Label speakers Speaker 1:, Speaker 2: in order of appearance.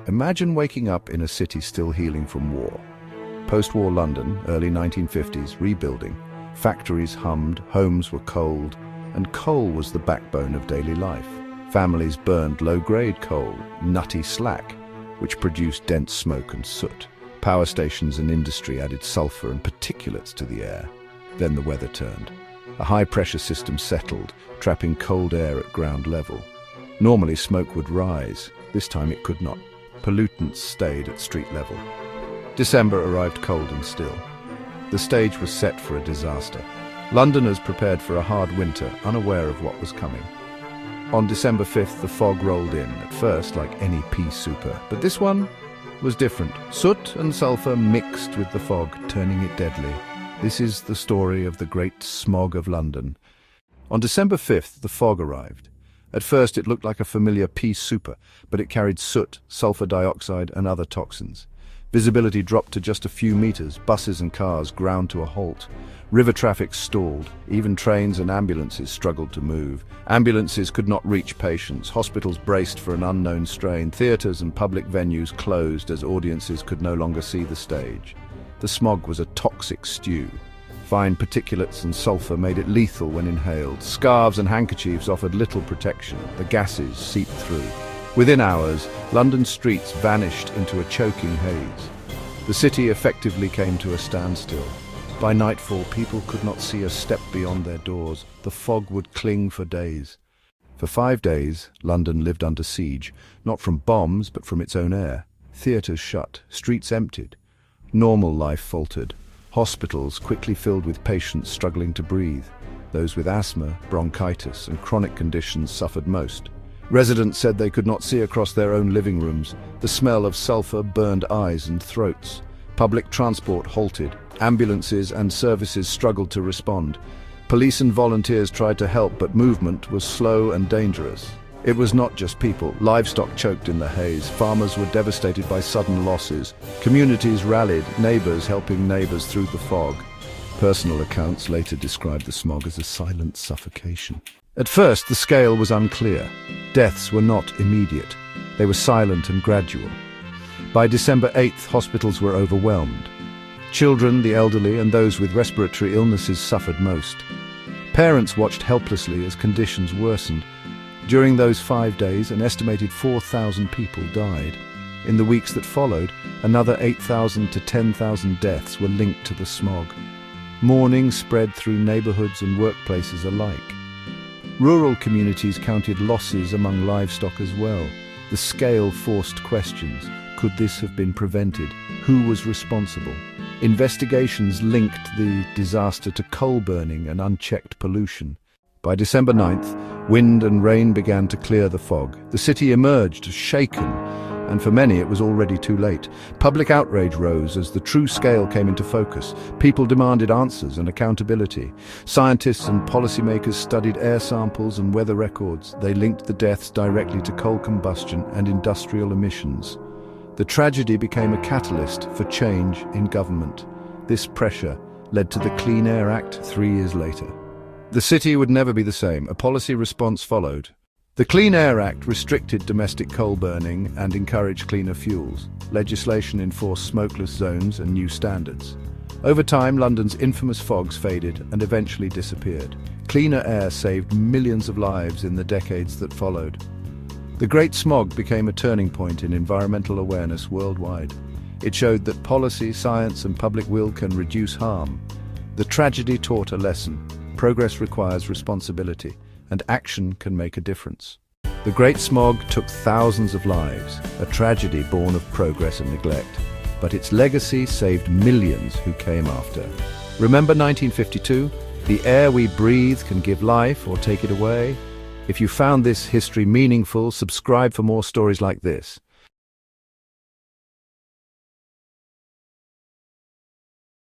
Speaker 1: Imagine waking up in a city still healing from war. Post-war London, early 1950s, rebuilding. Factories hummed, homes were cold, and coal was the backbone of daily life. Families burned low-grade coal, nutty slack, which produced dense smoke and soot. Power stations and industry added sulfur and particulates to the air. Then the weather turned. A high-pressure system settled, trapping cold air at ground level. Normally smoke would rise. This time it could not. Pollutants stayed at street level. December arrived cold and still. The stage was set for a disaster. Londoners prepared for a hard winter, unaware of what was coming. On December 5th, the fog rolled in, at first like any pea souper, but this one was different. Soot and sulfur mixed with the fog, turning it deadly. This is the story of the Great Smog of London. On December 5th, the fog arrived. At first it looked like a familiar pea souper, but it carried soot, sulfur dioxide and other toxins. Visibility dropped to just a few meters, buses and cars ground to a halt. River traffic stalled, even trains and ambulances struggled to move. Ambulances could not reach patients, hospitals braced for an unknown strain, theatres and public venues closed as audiences could no longer see the stage. The smog was a toxic stew. Fine particulates and sulfur made it lethal when inhaled. Scarves and handkerchiefs offered little protection. The gases seeped through. Within hours, London streets vanished into a choking haze. The city effectively came to a standstill. By nightfall, people could not see a step beyond their doors. The fog would cling for days. For 5 days, London lived under siege, not from bombs, but from its own air. Theatres shut, streets emptied. Normal life faltered. Hospitals quickly filled with patients struggling to breathe. Those with asthma, bronchitis, and chronic conditions suffered most. Residents said they could not see across their own living rooms. The smell of sulfur burned eyes and throats. Public transport halted. Ambulances and services struggled to respond. Police and volunteers tried to help, but movement was slow and dangerous. It was not just people. Livestock choked in the haze. Farmers were devastated by sudden losses. Communities rallied, neighbors helping neighbors through the fog. Personal accounts later described the smog as a silent suffocation. At first, the scale was unclear. Deaths were not immediate. They were silent and gradual. By December 8th, hospitals were overwhelmed. Children, the elderly, and those with respiratory illnesses suffered most. Parents watched helplessly as conditions worsened. During those 5 days, an estimated 4,000 people died. In the weeks that followed, another 8,000 to 10,000 deaths were linked to the smog. Mourning spread through neighborhoods and workplaces alike. Rural communities counted losses among livestock as well. The scale forced questions. Could this have been prevented? Who was responsible? Investigations linked the disaster to coal burning and unchecked pollution. By December 9th, wind and rain began to clear the fog. The city emerged, shaken, and for many it was already too late. Public outrage rose as the true scale came into focus. People demanded answers and accountability. Scientists and policymakers studied air samples and weather records. They linked the deaths directly to coal combustion and industrial emissions. The tragedy became a catalyst for change in government. This pressure led to the Clean Air Act 3 years later. The city would never be the same. A policy response followed. The Clean Air Act restricted domestic coal burning and encouraged cleaner fuels. Legislation enforced smokeless zones and new standards. Over time, London's infamous fogs faded and eventually disappeared. Cleaner air saved millions of lives in the decades that followed. The Great Smog became a turning point in environmental awareness worldwide. It showed that policy, science, and public will can reduce harm. The tragedy taught a lesson. Progress requires responsibility, and action can make a difference. The Great Smog took thousands of lives, a tragedy born of progress and neglect. But its legacy saved millions who came after. Remember 1952? The air we breathe can give life or take it away. If you found this history meaningful, subscribe for more stories like this.